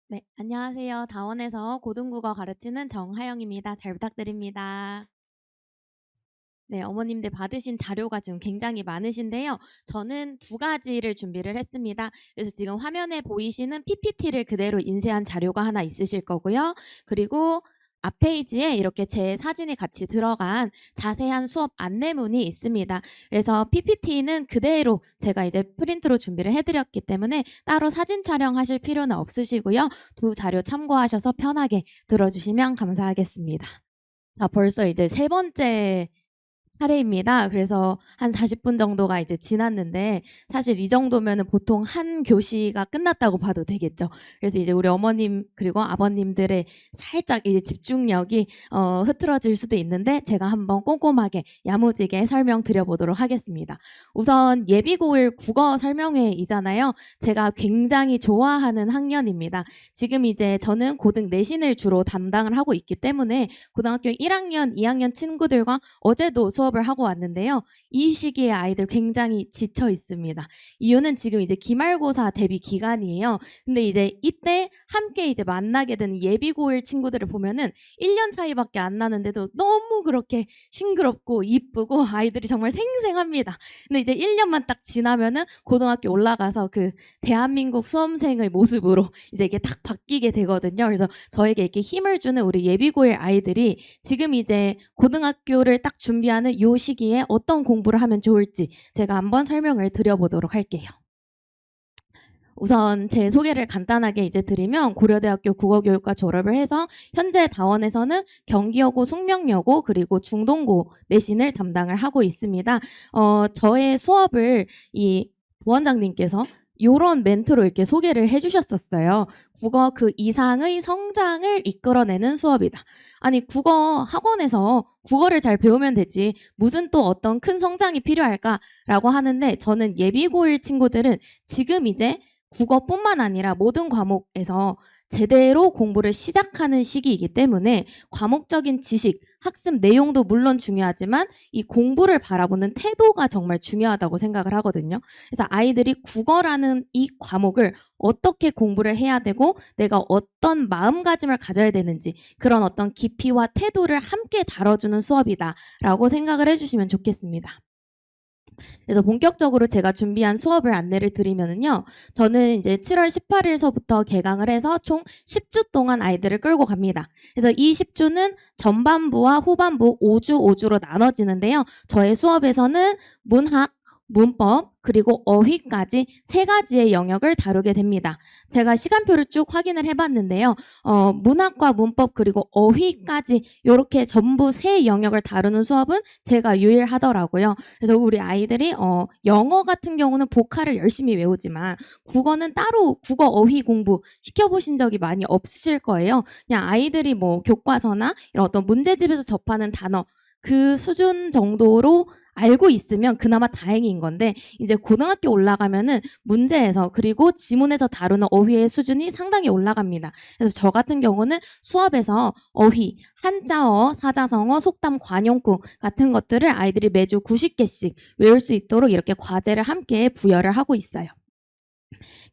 네, 안녕하세요. 다원에서 고등국어 가르치는 정하영입니다. 잘 부탁드립니다. 네, 어머님들 받으신 자료가 지금 굉장히 많으신데요. 저는 두 가지를 준비를 했습니다. 그래서 지금 화면에 보이시는 PPT를 그대로 인쇄한 자료가 하나 있으실 거고요. 그리고 앞 페이지에 이렇게 제 사진이 같이 들어간 자세한 수업 안내문이 있습니다. 그래서 PPT는 그대로 제가 이제 프린트로 준비를 해드렸기 때문에 따로 사진 촬영하실 필요는 없으시고요. 두 자료 참고하셔서 편하게 들어주시면 감사하겠습니다. 자, 벌써 이제 세 번째 차례입니다. 그래서 한 40분 정도가 이제 지났는데 사실 이 정도면은 보통 한 교시가 끝났다고 봐도 되겠죠. 그래서 이제 우리 어머님 그리고 아버님들의 살짝 이제 집중력이 흐트러질 수도 있는데 제가 한번 꼼꼼하게 야무지게 설명드려 보도록 하겠습니다. 우선 예비고일 국어 설명회이잖아요. 제가 굉장히 좋아하는 학년입니다. 지금 이제 저는 고등 내신을 주로 담당을 하고 있기 때문에 고등학교 1학년, 2학년 친구들과 어제도 수업을 하고 왔는데요. 이 시기에 아이들 굉장히 지쳐 있습니다. 이유는 지금 이제 기말고사 대비 기간이에요. 근데 이제 이때 함께 이제 만나게 되는 예비고일 친구들을 보면은 1년 차이밖에 안 나는데도 너무 그렇게 싱그럽고 이쁘고 아이들이 정말 생생합니다. 근데 이제 1년만 딱 지나면은 고등학교 올라가서 그 대한민국 수험생의 모습으로 이제 이게 딱 바뀌게 되거든요. 그래서 저에게 이렇게 힘을 주는 우리 예비고일 아이들이 지금 이제 고등학교를 딱 준비하는 요 시기에 어떤 공부를 하면 좋을지 제가 한번 설명을 드려보도록 할게요. 우선 제 소개를 간단하게 이제 드리면 고려대학교 국어교육과 졸업을 해서 현재 다원에서는 경기여고, 숙명여고 그리고 중동고 내신을 담당을 하고 있습니다. 저의 수업을 이 부원장님께서 요런 멘트로 이렇게 소개를 해주셨었어요. 국어 그 이상의 성장을 이끌어내는 수업이다. 아니 국어 학원에서 국어를 잘 배우면 되지 무슨 또 어떤 큰 성장이 필요할까라고 하는데 저는 예비고일 친구들은 지금 이제 국어뿐만 아니라 모든 과목에서 제대로 공부를 시작하는 시기이기 때문에 과목적인 지식, 학습 내용도 물론 중요하지만 이 공부를 바라보는 태도가 정말 중요하다고 생각을 하거든요. 그래서 아이들이 국어라는 이 과목을 어떻게 공부를 해야 되고 내가 어떤 마음가짐을 가져야 되는지 그런 어떤 깊이와 태도를 함께 다뤄주는 수업이다라고 생각을 해주시면 좋겠습니다. 그래서 본격적으로 제가 준비한 수업을 안내를 드리면은요. 저는 이제 7월 18일서부터 개강을 해서 총 10주 동안 아이들을 끌고 갑니다. 그래서 이 10주는 전반부와 후반부 5주 5주로 나눠지는데요. 저의 수업에서는 문학, 문법, 그리고 어휘까지 세 가지의 영역을 다루게 됩니다. 제가 시간표를 쭉 확인을 해봤는데요. 문학과 문법 그리고 어휘까지 이렇게 전부 세 영역을 다루는 수업은 제가 유일하더라고요. 그래서 우리 아이들이 영어 같은 경우는 보카를 열심히 외우지만 국어는 따로 국어 어휘 공부 시켜보신 적이 많이 없으실 거예요. 그냥 아이들이 뭐 교과서나 이런 어떤 문제집에서 접하는 단어 그 수준 정도로 알고 있으면 그나마 다행인 건데 이제 고등학교 올라가면은 문제에서 그리고 지문에서 다루는 어휘의 수준이 상당히 올라갑니다. 그래서 저 같은 경우는 수업에서 어휘, 한자어, 사자성어, 속담, 관용구 같은 것들을 아이들이 매주 90개씩 외울 수 있도록 이렇게 과제를 함께 부여를 하고 있어요.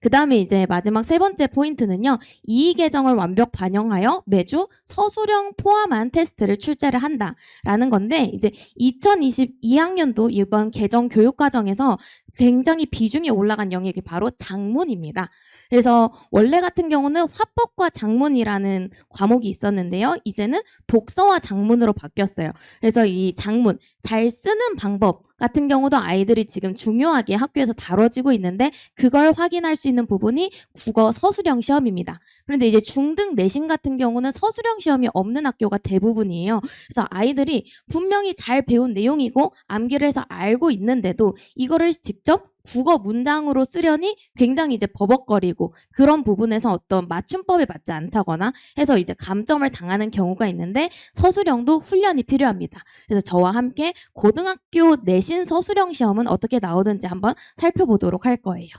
그 다음에 이제 마지막 세 번째 포인트는요. 이의 계정을 완벽 반영하여 매주 서술형 포함한 테스트를 출제를 한다라는 건데 이제 2022학년도 이번 개정 교육과정에서 굉장히 비중이 올라간 영역이 바로 작문입니다. 그래서 원래 같은 경우는 화법과 작문이라는 과목이 있었는데요. 이제는 독서와 작문으로 바뀌었어요. 그래서 이 작문, 잘 쓰는 방법 같은 경우도 아이들이 지금 중요하게 학교에서 다뤄지고 있는데 그걸 확인할 수 있는 부분이 국어 서술형 시험입니다. 그런데 이제 중등 내신 같은 경우는 서술형 시험이 없는 학교가 대부분이에요. 그래서 아이들이 분명히 잘 배운 내용이고 암기를 해서 알고 있는데도 이거를 직접 국어 문장으로 쓰려니 굉장히 이제 버벅거리고 그런 부분에서 어떤 맞춤법에 맞지 않다거나 해서 이제 감점을 당하는 경우가 있는데 서술형도 훈련이 필요합니다. 그래서 저와 함께 고등학교 내신 서술형 시험은 어떻게 나오는지 한번 살펴보도록 할 거예요.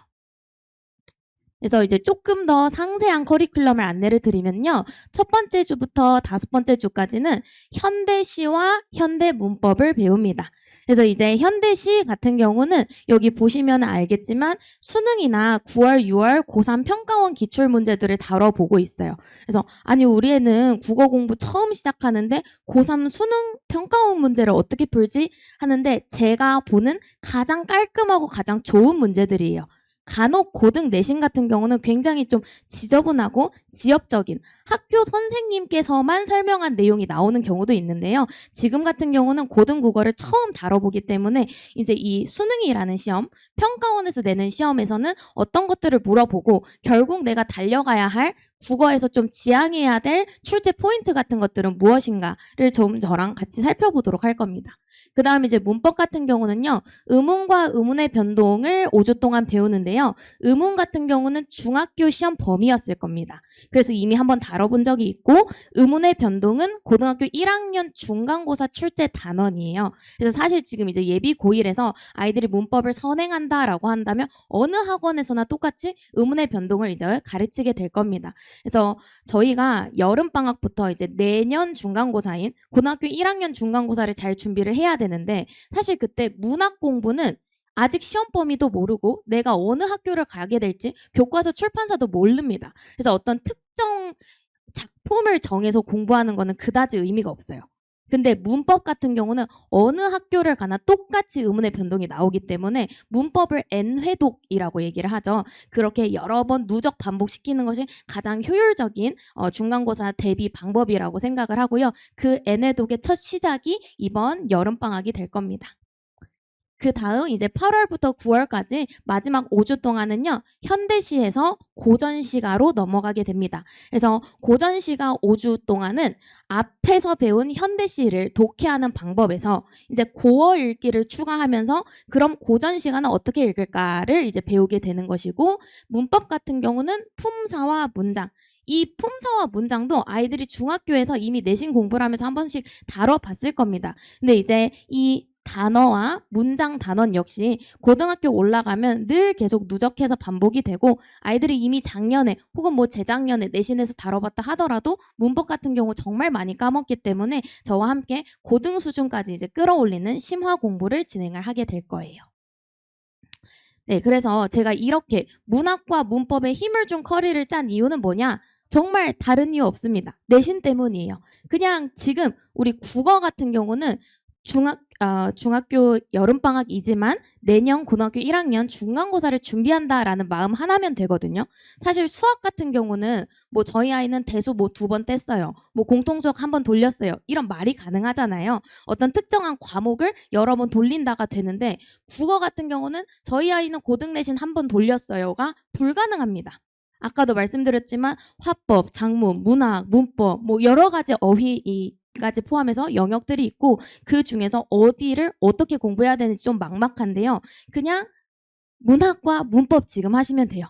그래서 이제 조금 더 상세한 커리큘럼을 안내를 드리면요. 첫 번째 주부터 다섯 번째 주까지는 현대시와 현대문법을 배웁니다. 그래서 이제 현대시 같은 경우는 여기 보시면 알겠지만 수능이나 9월, 6월 고3 평가원 기출 문제들을 다뤄보고 있어요. 그래서 아니 우리 애는 국어 공부 처음 시작하는데 고3 수능 평가원 문제를 어떻게 풀지? 하는데 제가 보는 가장 깔끔하고 가장 좋은 문제들이에요. 간혹 고등 내신 같은 경우는 굉장히 좀 지저분하고 지엽적인 학교 선생님께서만 설명한 내용이 나오는 경우도 있는데요. 지금 같은 경우는 고등 국어를 처음 다뤄보기 때문에 이제 이 수능이라는 시험, 평가원에서 내는 시험에서는 어떤 것들을 물어보고 결국 내가 달려가야 할 국어에서 좀 지향해야 될 출제 포인트 같은 것들은 무엇인가를 좀 저랑 같이 살펴보도록 할 겁니다. 그 다음 이제 문법 같은 경우는요. 의문과 의문의 변동을 5주 동안 배우는데요. 의문 같은 경우는 중학교 시험 범위였을 겁니다. 그래서 이미 한번 다뤄본 적이 있고 의문의 변동은 고등학교 1학년 중간고사 출제 단원이에요. 그래서 사실 지금 이제 예비 고1에서 아이들이 문법을 선행한다라고 한다면 어느 학원에서나 똑같이 의문의 변동을 이제 가르치게 될 겁니다. 그래서 저희가 여름방학부터 이제 내년 중간고사인 고등학교 1학년 중간고사를 잘 준비를 해야 되는데 사실 그때 문학 공부는 아직 시험 범위도 모르고 내가 어느 학교를 가게 될지 교과서 출판사도 모릅니다. 그래서 어떤 특정 작품을 정해서 공부하는 거는 그다지 의미가 없어요. 근데 문법 같은 경우는 어느 학교를 가나 똑같이 의문의 변동이 나오기 때문에 문법을 N회독이라고 얘기를 하죠. 그렇게 여러 번 누적 반복시키는 것이 가장 효율적인 중간고사 대비 방법이라고 생각을 하고요. 그 N회독의 첫 시작이 이번 여름방학이 될 겁니다. 그 다음 이제 8월부터 9월까지 마지막 5주 동안은요. 현대시에서 고전시가로 넘어가게 됩니다. 그래서 고전시가 5주 동안은 앞에서 배운 현대시를 독해하는 방법에서 이제 고어 읽기를 추가하면서 그럼 고전시가는 어떻게 읽을까를 이제 배우게 되는 것이고 문법 같은 경우는 품사와 문장 이 품사와 문장도 아이들이 중학교에서 이미 내신 공부를 하면서 한 번씩 다뤄봤을 겁니다. 근데 이제 이 단어와 문장 단원 역시 고등학교 올라가면 늘 계속 누적해서 반복이 되고 아이들이 이미 작년에 혹은 뭐 재작년에 내신에서 다뤄봤다 하더라도 문법 같은 경우 정말 많이 까먹기 때문에 저와 함께 고등 수준까지 이제 끌어올리는 심화 공부를 진행을 하게 될 거예요. 네, 그래서 제가 이렇게 문학과 문법에 힘을 준 커리를 짠 이유는 뭐냐? 정말 다른 이유 없습니다. 내신 때문이에요. 그냥 지금 우리 국어 같은 경우는 중학교 여름방학이지만 내년 고등학교 1학년 중간고사를 준비한다라는 마음 하나면 되거든요. 사실 수학 같은 경우는 뭐 저희 아이는 대수 뭐 2번 뗐어요. 뭐 공통수학 1번 돌렸어요. 이런 말이 가능하잖아요. 어떤 특정한 과목을 여러 번 돌린다가 되는데 국어 같은 경우는 저희 아이는 고등 내신 1번 돌렸어요가 불가능합니다. 아까도 말씀드렸지만 화법, 작문, 문학, 문법 뭐 여러 가지 어휘까지 포함해서 영역들이 있고 그 중에서 어디를 어떻게 공부해야 되는지 좀 막막한데요. 그냥 문학과 문법 지금 하시면 돼요.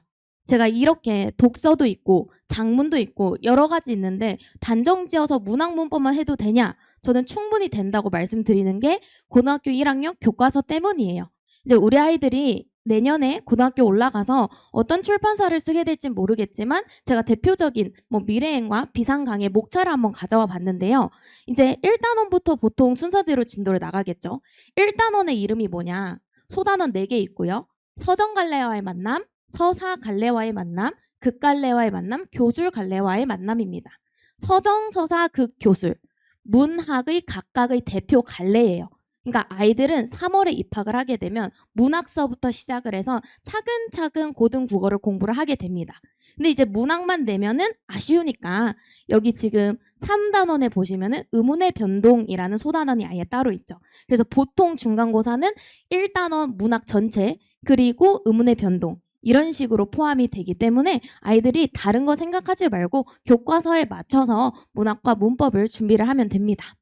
제가 이렇게 독서도 있고 작문도 있고 여러 가지 있는데 단정지어서 문학 문법만 해도 되냐? 저는 충분히 된다고 말씀드리는 게 고등학교 1학년 교과서 때문이에요. 이제 우리 아이들이 내년에 고등학교 올라가서 어떤 출판사를 쓰게 될진 모르겠지만 제가 대표적인 뭐 미래행과 비상강의 목차를 한번 가져와 봤는데요. 이제 1단원부터 보통 순서대로 진도를 나가겠죠. 1단원의 이름이 뭐냐? 소단원 4개 있고요. 서정갈래와의 만남, 서사갈래와의 만남, 극갈래와의 만남, 교줄갈래와의 만남입니다. 서정, 서사, 극, 교술. 문학의 각각의 대표 갈래예요. 그러니까 아이들은 3월에 입학을 하게 되면 문학서부터 시작을 해서 차근차근 고등 국어를 공부를 하게 됩니다. 근데 이제 문학만 내면은 아쉬우니까 여기 지금 3단원에 보시면은 의문의 변동이라는 소단원이 아예 따로 있죠. 그래서 보통 중간고사는 1단원 문학 전체 그리고 의문의 변동 이런 식으로 포함이 되기 때문에 아이들이 다른 거 생각하지 말고 교과서에 맞춰서 문학과 문법을 준비를 하면 됩니다.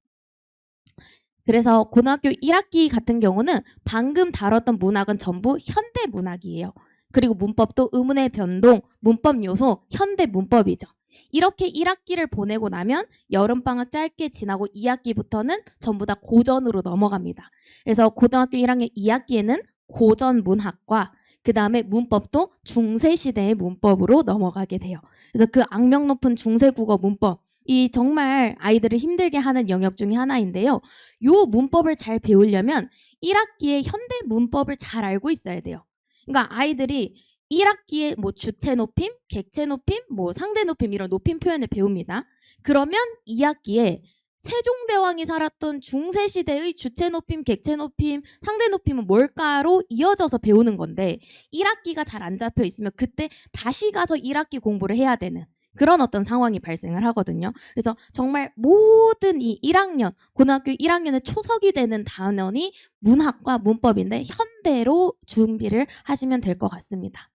그래서 고등학교 1학기 같은 경우는 방금 다뤘던 문학은 전부 현대 문학이에요. 그리고 문법도 의문의 변동, 문법 요소, 현대 문법이죠. 이렇게 1학기를 보내고 나면 여름방학 짧게 지나고 2학기부터는 전부 다 고전으로 넘어갑니다. 그래서 고등학교 1학년 2학기에는 고전 문학과 그 다음에 문법도 중세시대의 문법으로 넘어가게 돼요. 그래서 그 악명 높은 중세국어 문법 이 정말 아이들을 힘들게 하는 영역 중에 하나인데요. 요 문법을 잘 배우려면 1학기에 현대 문법을 잘 알고 있어야 돼요. 그러니까 아이들이 1학기에 뭐 주체 높임, 객체 높임, 뭐 상대 높임 이런 높임 표현을 배웁니다. 그러면 2학기에 세종대왕이 살았던 중세시대의 주체 높임, 객체 높임, 상대 높임은 뭘까로 이어져서 배우는 건데 1학기가 잘 안 잡혀 있으면 그때 다시 가서 1학기 공부를 해야 되는 그런 어떤 상황이 발생을 하거든요. 그래서 정말 모든 이 1학년, 고등학교 1학년의 초석이 되는 단원이 문학과 문법인데 현대로 준비를 하시면 될 것 같습니다.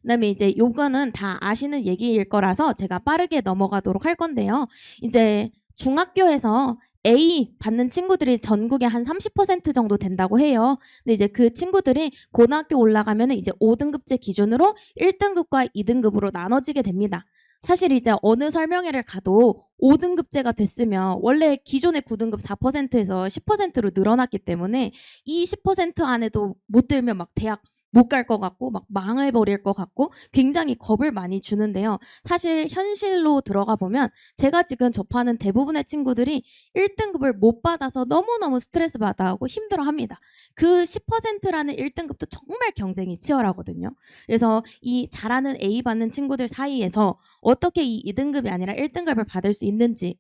그다음에 이제 요거는 다 아시는 얘기일 거라서 제가 빠르게 넘어가도록 할 건데요. 이제 중학교에서 A 받는 친구들이 전국에 한 30% 정도 된다고 해요. 근데 이제 그 친구들이 고등학교 올라가면 이제 5등급제 기준으로 1등급과 2등급으로 나눠지게 됩니다. 사실 이제 어느 설명회를 가도 5등급제가 됐으면 원래 기존의 9등급 4%에서 10%로 늘어났기 때문에 이 10% 안에도 못 들면 막 대학 못 갈 것 같고 막 망해버릴 것 같고 굉장히 겁을 많이 주는데요. 사실 현실로 들어가 보면 제가 지금 접하는 대부분의 친구들이 1등급을 못 받아서 너무너무 스트레스 받아하고 힘들어합니다. 그 10%라는 1등급도 정말 경쟁이 치열하거든요. 그래서 이 잘하는 A 받는 친구들 사이에서 어떻게 이 2등급이 아니라 1등급을 받을 수 있는지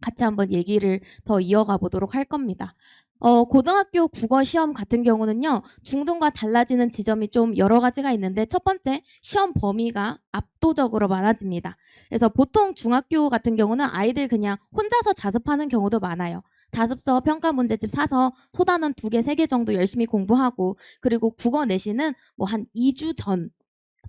같이 한번 얘기를 더 이어가 보도록 할 겁니다. 고등학교 국어 시험 같은 경우는요, 중등과 달라지는 지점이 좀 여러 가지가 있는데, 첫 번째, 시험 범위가 압도적으로 많아집니다. 그래서 보통 중학교 같은 경우는 아이들 그냥 혼자서 자습하는 경우도 많아요. 자습서, 평가 문제집 사서 소단원 2개, 3개 정도 열심히 공부하고, 그리고 국어 내신은 뭐 한 2주 전,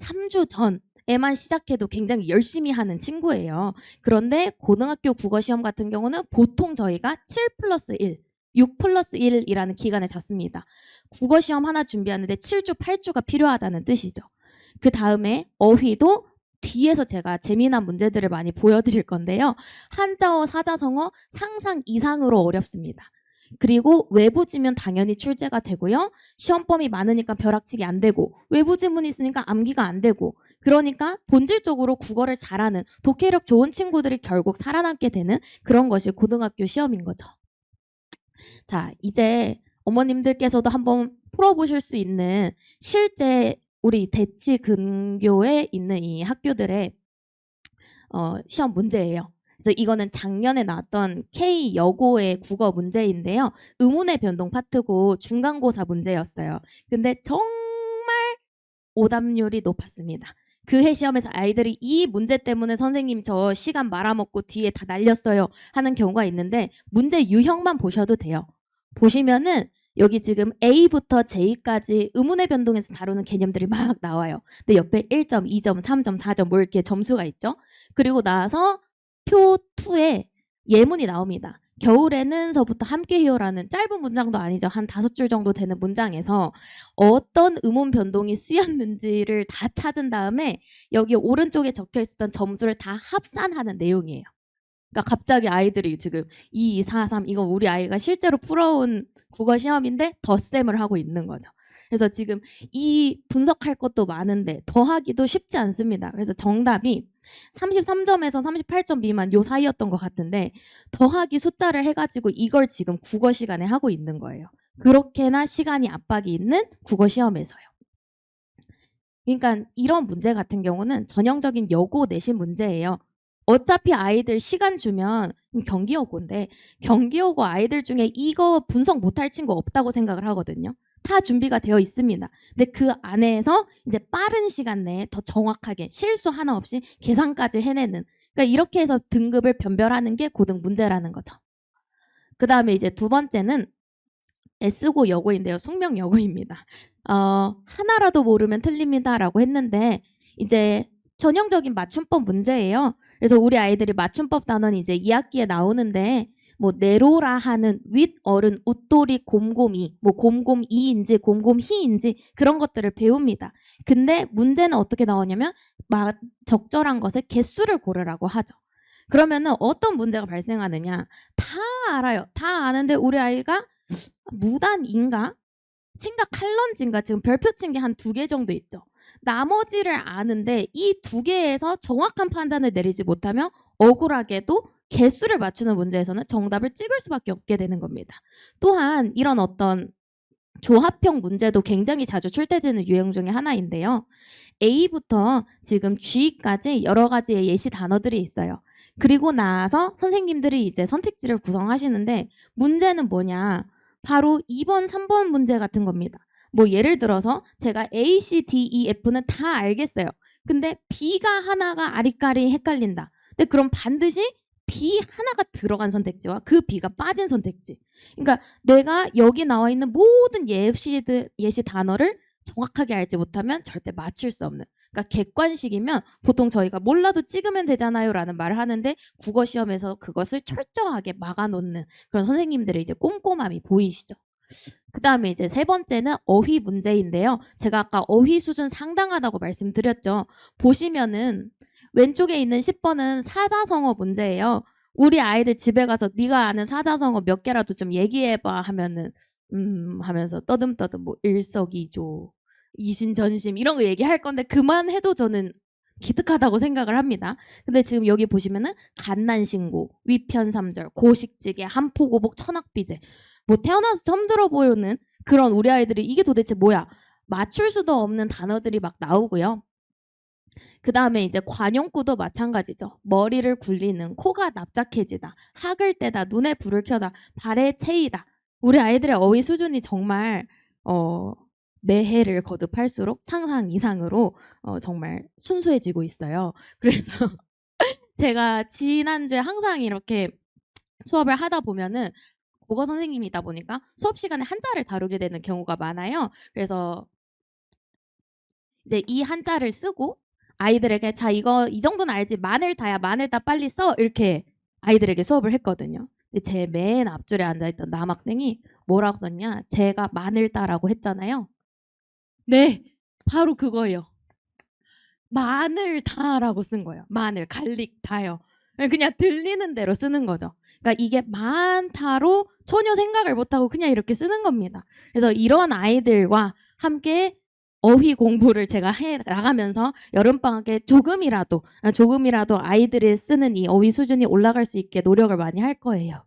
3주 전, 에만 시작해도 굉장히 열심히 하는 친구예요. 그런데 고등학교 국어 시험 같은 경우는 보통 저희가 7+1, 6+1이라는 기간을 잡습니다. 국어 시험 하나 준비하는데 7주, 8주가 필요하다는 뜻이죠. 그 다음에 어휘도 뒤에서 제가 재미난 문제들을 많이 보여드릴 건데요. 한자어, 사자성어 상상 이상으로 어렵습니다. 그리고 외부지면 당연히 출제가 되고요. 시험범위 많으니까 벼락치기 안 되고 외부 지문이 있으니까 암기가 안 되고 그러니까 본질적으로 국어를 잘하는 독해력 좋은 친구들이 결국 살아남게 되는 그런 것이 고등학교 시험인 거죠. 자, 이제 어머님들께서도 한번 풀어보실 수 있는 실제 우리 대치 근교에 있는 이 학교들의 시험 문제예요. 그래서 이거는 작년에 나왔던 K여고의 국어 문제인데요. 의문의 변동 파트고 중간고사 문제였어요. 근데 정말 오답률이 높았습니다. 그 해 시험에서 아이들이 이 문제 때문에 선생님 저 시간 말아먹고 뒤에 다 날렸어요 하는 경우가 있는데 문제 유형만 보셔도 돼요. 보시면은 여기 지금 A부터 J까지 의문의 변동에서 다루는 개념들이 막 나와요. 근데 옆에 1점, 2점, 3점, 4점 뭐 이렇게 점수가 있죠. 그리고 나서 표 2에 예문이 나옵니다. 겨울에는서부터 함께해요라는 짧은 문장도 아니죠. 한 5줄 정도 되는 문장에서 어떤 의문 변동이 쓰였는지를 다 찾은 다음에 여기 오른쪽에 적혀 있었던 점수를 다 합산하는 내용이에요. 그러니까 갑자기 아이들이 지금 2, 4, 3 이거 우리 아이가 실제로 풀어온 국어 시험인데 덧셈을 하고 있는 거죠. 그래서 지금 이 분석할 것도 많은데 더하기도 쉽지 않습니다. 그래서 정답이 33점에서 38점 미만 요 사이였던 것 같은데 더하기 숫자를 해가지고 이걸 지금 국어 시간에 하고 있는 거예요. 그렇게나 시간이 압박이 있는 국어 시험에서요. 그러니까 이런 문제 같은 경우는 전형적인 여고 내신 문제예요. 어차피 아이들 시간 주면 경기여고인데 경기여고 아이들 중에 이거 분석 못할 친구 없다고 생각을 하거든요. 다 준비가 되어 있습니다. 근데 그 안에서 이제 빠른 시간 내에 더 정확하게 실수 하나 없이 계산까지 해내는 그러니까 이렇게 해서 등급을 변별하는 게 고등 문제라는 거죠. 그 다음에 이제 두 번째는 S고 여고인데요. 숙명 여고입니다. 하나라도 모르면 틀립니다라고 했는데 이제 전형적인 맞춤법 문제예요. 그래서 우리 아이들이 맞춤법 단원이 이제 2학기에 나오는데 뭐 네로라 하는 윗 어른 웃돌이 곰곰이 뭐 곰곰이인지 곰곰희인지 그런 것들을 배웁니다. 근데 문제는 어떻게 나오냐면 적절한 것의 개수를 고르라고 하죠. 그러면은 어떤 문제가 발생하느냐 다 알아요. 다 아는데 우리 아이가 무단인가 생각할런지인가 지금 별표 친 게 한 2개 정도 있죠. 나머지를 아는데 이 두 개에서 정확한 판단을 내리지 못하면 억울하게도 개수를 맞추는 문제에서는 정답을 찍을 수밖에 없게 되는 겁니다. 또한 이런 어떤 조합형 문제도 굉장히 자주 출제되는 유형 중에 하나인데요. A부터 지금 G까지 여러 가지의 예시 단어들이 있어요. 그리고 나서 선생님들이 이제 선택지를 구성하시는데 문제는 뭐냐? 바로 2번, 3번 문제 같은 겁니다. 뭐 예를 들어서 제가 A, C, D, E, F는 다 알겠어요. 근데 B가 하나가 아리까리 헷갈린다. 근데 그럼 반드시 B 하나가 들어간 선택지와 그 B가 빠진 선택지. 그러니까 내가 여기 나와 있는 모든 예시 단어를 정확하게 알지 못하면 절대 맞출 수 없는. 그러니까 객관식이면 보통 저희가 몰라도 찍으면 되잖아요 라는 말을 하는데 국어 시험에서 그것을 철저하게 막아놓는 그런 선생님들의 이제 꼼꼼함이 보이시죠. 그 다음에 이제 세 번째는 어휘 문제인데요. 제가 아까 어휘 수준 상당하다고 말씀드렸죠. 보시면은 왼쪽에 있는 10번은 사자성어 문제예요. 우리 아이들 집에 가서 네가 아는 사자성어 몇 개라도 좀 얘기해봐 하면은 하면서 떠듬떠듬 뭐 일석이조 이신전심 이런 거 얘기할 건데 그만해도 저는 기특하다고 생각을 합니다. 근데 지금 여기 보시면은 갓난신고, 위편삼절, 고식지게, 한포고복, 천학비제 뭐 태어나서 처음 들어보는 그런 우리 아이들이 이게 도대체 뭐야? 맞출 수도 없는 단어들이 막 나오고요. 그 다음에 이제 관용구도 마찬가지죠. 머리를 굴리는, 코가 납작해지다, 학을 떼다, 눈에 불을 켜다, 발에 채이다. 우리 아이들의 어휘 수준이 정말 매해를 거듭할수록 상상 이상으로 정말 순수해지고 있어요. 그래서 제가 지난주에 항상 이렇게 수업을 하다 보면은 국어 선생님이다 보니까 수업 시간에 한자를 다루게 되는 경우가 많아요. 그래서 이제 이 한자를 쓰고 아이들에게 자 이거 이 정도는 알지 마늘다야 마늘다 빨리 써 이렇게 아이들에게 수업을 했거든요. 근데 제 맨 앞줄에 앉아있던 남학생이 뭐라고 썼냐? 제가 마늘다라고 했잖아요. 네, 바로 그거예요. 마늘다라고 쓴 거예요. 마늘, 갈릭 다요. 그냥 들리는 대로 쓰는 거죠. 그러니까 이게 많다로 전혀 생각을 못하고 그냥 이렇게 쓰는 겁니다. 그래서 이런 아이들과 함께 어휘 공부를 제가 해 나가면서 여름방학에 조금이라도 아이들이 쓰는 이 어휘 수준이 올라갈 수 있게 노력을 많이 할 거예요.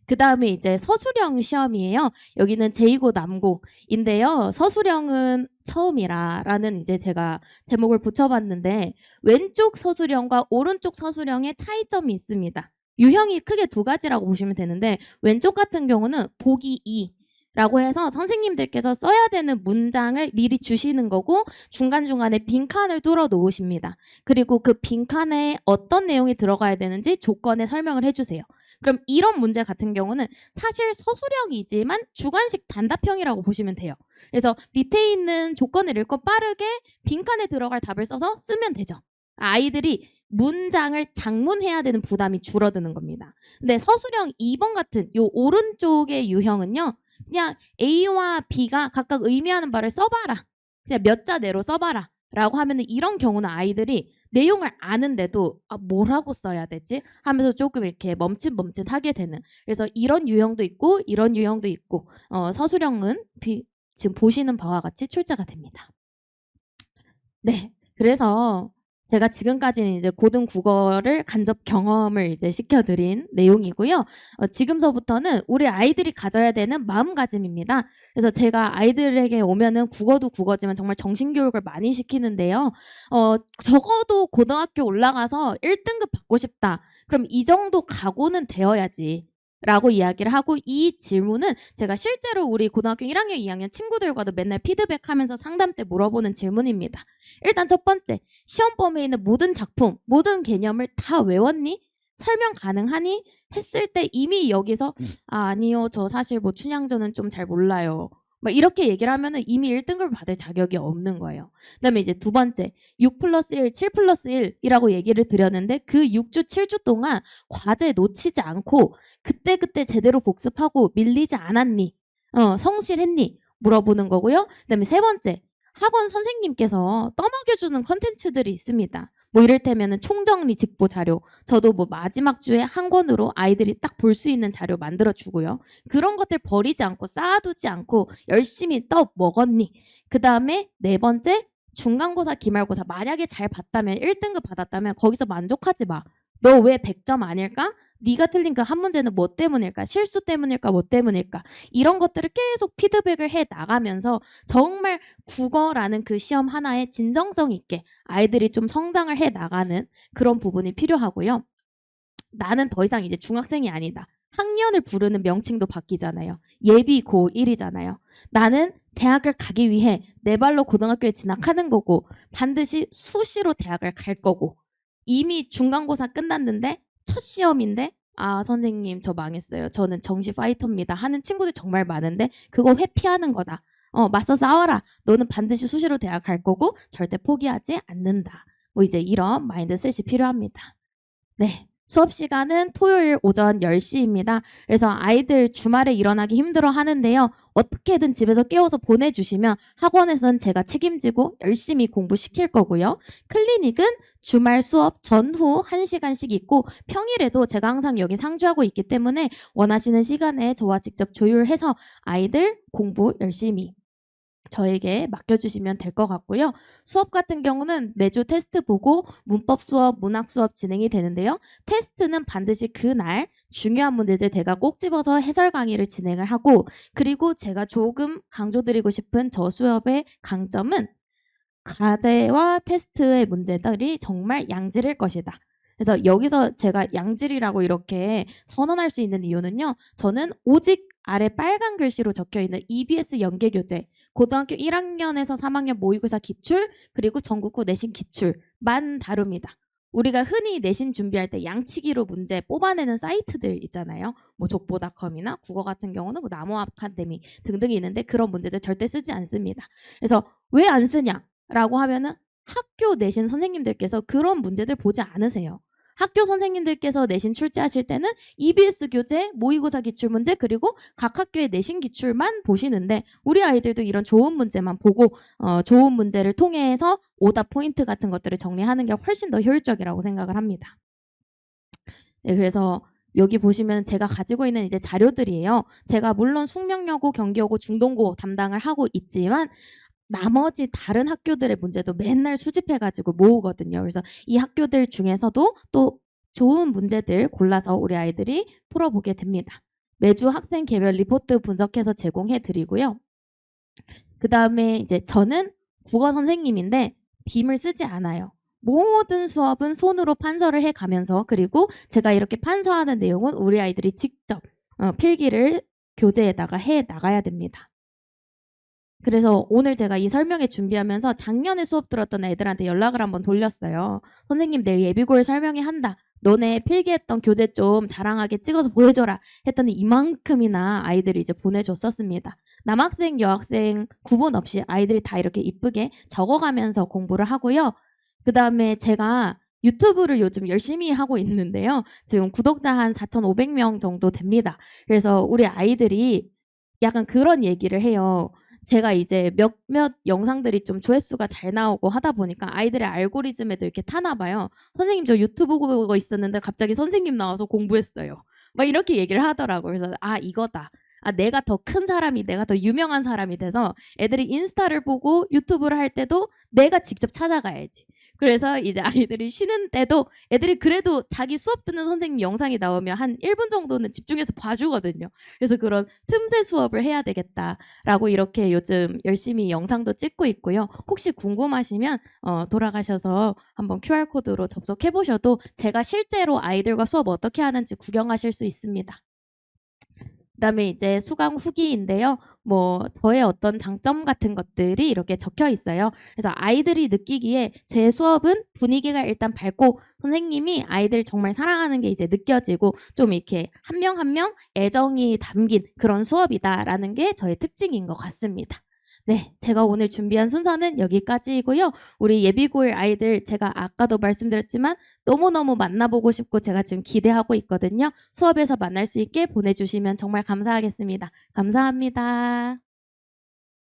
그 다음에 이제 서술형 시험이에요. 여기는 제2고 남고인데요. 서술형은 처음이라라는 이제 제가 제목을 붙여봤는데 왼쪽 서술형과 오른쪽 서술형의 차이점이 있습니다. 유형이 크게 두 가지라고 보시면 되는데 왼쪽 같은 경우는 보기 2라고 해서 선생님들께서 써야 되는 문장을 미리 주시는 거고 중간중간에 빈칸을 뚫어 놓으십니다. 그리고 그 빈칸에 어떤 내용이 들어가야 되는지 조건에 설명을 해주세요. 그럼 이런 문제 같은 경우는 사실 서술형이지만 주관식 단답형이라고 보시면 돼요. 그래서 밑에 있는 조건을 읽고 빠르게 빈칸에 들어갈 답을 써서 쓰면 되죠. 아이들이 문장을 장문해야 되는 부담이 줄어드는 겁니다. 근데 서술형 2번 같은 요 오른쪽의 유형은요. 그냥 A와 B가 각각 의미하는 바를 써봐라. 그냥 몇 자 내로 써봐라. 라고 하면은 이런 경우는 아이들이 내용을 아는데도 뭐라고 써야 되지? 하면서 조금 이렇게 멈칫멈칫하게 되는. 그래서 이런 유형도 있고 이런 유형도 있고 서술형은 지금 보시는 바와 같이 출제가 됩니다. 네, 그래서 제가 지금까지는 이제 고등 국어를 간접 경험을 이제 시켜드린 내용이고요. 지금서부터는 우리 아이들이 가져야 되는 마음가짐입니다. 그래서 제가 아이들에게 오면은 국어도 국어지만 정말 정신교육을 많이 시키는데요. 적어도 고등학교 올라가서 1등급 받고 싶다. 그럼 이 정도 각오는 되어야지. 라고 이야기를 하고 이 질문은 제가 실제로 우리 고등학교 1학년, 2학년 친구들과도 맨날 피드백하면서 상담 때 물어보는 질문입니다. 일단 첫 번째, 시험 범위에 있는 모든 작품, 모든 개념을 다 외웠니? 설명 가능하니? 했을 때 이미 여기서 아니요, 저 사실 뭐 춘향전은 좀 잘 몰라요. 막 이렇게 얘기를 하면은 이미 1등급을 받을 자격이 없는 거예요. 그다음에 이제 두 번째, 6 플러스 1, 7 플러스 1이라고 얘기를 드렸는데 그 6주, 7주 동안 과제 놓치지 않고 그때그때 제대로 복습하고 밀리지 않았니? 성실했니? 물어보는 거고요. 그다음에 세 번째, 학원 선생님께서 떠먹여주는 컨텐츠들이 있습니다. 뭐 이를테면 총정리 직보 자료, 저도 뭐 마지막 주에 한 권으로 아이들이 딱 볼 수 있는 자료 만들어주고요. 그런 것들 버리지 않고 쌓아두지 않고 열심히 떠 먹었니? 그 다음에 네 번째, 중간고사, 기말고사 만약에 잘 봤다면 1등급 받았다면 거기서 만족하지 마. 너 왜 100점 아닐까? 네가 틀린 그 한 문제는 뭐 때문일까? 실수 때문일까? 뭐 때문일까? 이런 것들을 계속 피드백을 해 나가면서 정말 국어라는 그 시험 하나에 진정성 있게 아이들이 좀 성장을 해 나가는 그런 부분이 필요하고요. 나는 더 이상 이제 중학생이 아니다. 학년을 부르는 명칭도 바뀌잖아요. 예비 고1이잖아요. 나는 대학을 가기 위해 내 발로 고등학교에 진학하는 거고 반드시 수시로 대학을 갈 거고 이미 중간고사 끝났는데 첫 시험인데 아 선생님 저 망했어요. 저는 정시 파이터입니다. 하는 친구들 정말 많은데 그거 회피하는 거다. 맞서 싸워라. 너는 반드시 수시로 대학 갈 거고 절대 포기하지 않는다. 뭐 이제 이런 마인드셋이 필요합니다. 네. 수업 시간은 토요일 오전 10시입니다. 그래서 아이들 주말에 일어나기 힘들어 하는데요. 어떻게든 집에서 깨워서 보내주시면 학원에서는 제가 책임지고 열심히 공부시킬 거고요. 클리닉은 주말 수업 전후 1시간씩 있고 평일에도 제가 항상 여기 상주하고 있기 때문에 원하시는 시간에 저와 직접 조율해서 아이들 공부 열심히 저에게 맡겨주시면 될 것 같고요. 수업 같은 경우는 매주 테스트 보고 문법 수업, 문학 수업 진행이 되는데요. 테스트는 반드시 그날 중요한 문제들 제가 꼭 집어서 해설 강의를 진행을 하고 그리고 제가 조금 강조드리고 싶은 저 수업의 강점은 과제와 테스트의 문제들이 정말 양질일 것이다. 그래서 여기서 제가 양질이라고 이렇게 선언할 수 있는 이유는요. 저는 오직 아래 빨간 글씨로 적혀있는 EBS 연계교재 고등학교 1학년에서 3학년 모의고사 기출 그리고 전국구 내신 기출만 다룹니다. 우리가 흔히 내신 준비할 때 양치기로 문제 뽑아내는 사이트들 있잖아요. 뭐 족보닷컴이나 국어 같은 경우는 뭐 나무 아카데미 등등이 있는데 그런 문제들 절대 쓰지 않습니다. 그래서 왜 안 쓰냐? 라고 하면은 학교 내신 선생님들께서 그런 문제들 보지 않으세요. 학교 선생님들께서 내신 출제하실 때는 EBS 교재, 모의고사 기출문제 그리고 각 학교의 내신 기출만 보시는데 우리 아이들도 이런 좋은 문제만 보고 좋은 문제를 통해서 오답 포인트 같은 것들을 정리하는 게 훨씬 더 효율적이라고 생각을 합니다. 네, 그래서 여기 보시면 제가 가지고 있는 이제 자료들이에요. 제가 물론 숙명여고, 경기여고, 중동고 담당을 하고 있지만 나머지 다른 학교들의 문제도 맨날 수집해가지고 모으거든요. 그래서 이 학교들 중에서도 또 좋은 문제들 골라서 우리 아이들이 풀어보게 됩니다. 매주 학생 개별 리포트 분석해서 제공해 드리고요. 그 다음에 이제 저는 국어 선생님인데 빔을 쓰지 않아요. 모든 수업은 손으로 판서를 해가면서 그리고 제가 이렇게 판서하는 내용은 우리 아이들이 직접 필기를 교재에다가 해 나가야 됩니다. 그래서 오늘 제가 이 설명회 준비하면서 작년에 수업 들었던 애들한테 연락을 한번 돌렸어요. 선생님 내일 예비고일 설명회 한다. 너네 필기했던 교재 좀 자랑하게 찍어서 보여줘라. 했더니 이만큼이나 아이들이 이제 보내줬었습니다. 남학생, 여학생 구분 없이 아이들이 다 이렇게 이쁘게 적어가면서 공부를 하고요. 그 다음에 제가 유튜브를 요즘 열심히 하고 있는데요. 지금 구독자 한 4,500명 정도 됩니다. 그래서 우리 아이들이 약간 그런 얘기를 해요. 제가 이제 몇몇 영상들이 좀 조회수가 잘 나오고 하다 보니까 아이들의 알고리즘에도 이렇게 타나 봐요. 선생님 저 유튜브 보고 있었는데 갑자기 선생님 나와서 공부했어요. 막 이렇게 얘기를 하더라고요. 그래서 아 이거다. 아 내가 더 큰 사람이 내가 더 유명한 사람이 돼서 애들이 인스타를 보고 유튜브를 할 때도 내가 직접 찾아가야지. 그래서 이제 아이들이 쉬는 때도 애들이 그래도 자기 수업 듣는 선생님 영상이 나오면 한 1분 정도는 집중해서 봐주거든요. 그래서 그런 틈새 수업을 해야 되겠다라고 이렇게 요즘 열심히 영상도 찍고 있고요. 혹시 궁금하시면 돌아가셔서 한번 QR코드로 접속해 보셔도 제가 실제로 아이들과 수업 어떻게 하는지 구경하실 수 있습니다. 그다음에 이제 수강 후기인데요. 뭐 저의 어떤 장점 같은 것들이 이렇게 적혀 있어요. 그래서 아이들이 느끼기에 제 수업은 분위기가 일단 밝고 선생님이 아이들 정말 사랑하는 게 이제 느껴지고 좀 이렇게 한 명 한 명 애정이 담긴 그런 수업이다라는 게 저의 특징인 것 같습니다. 네, 제가 오늘 준비한 순서는 여기까지이고요. 우리 예비고일 아이들 제가 아까도 말씀드렸지만 너무너무 만나보고 싶고 제가 지금 기대하고 있거든요. 수업에서 만날 수 있게 보내주시면 정말 감사하겠습니다. 감사합니다.